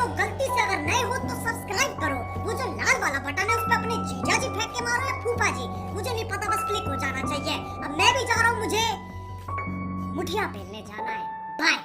लोग गलती से अगर नए हो तो सब्सक्राइब करो, वो जो लाल वाला बटन है उस पे अपने जीजा जी फेंक के मारो या फूफा जी, मुझे नहीं पता, बस क्लिक हो जाना चाहिए। अब मैं भी जा रहा हूँ, मुझे मुठिया बेलने जाना है। बाय।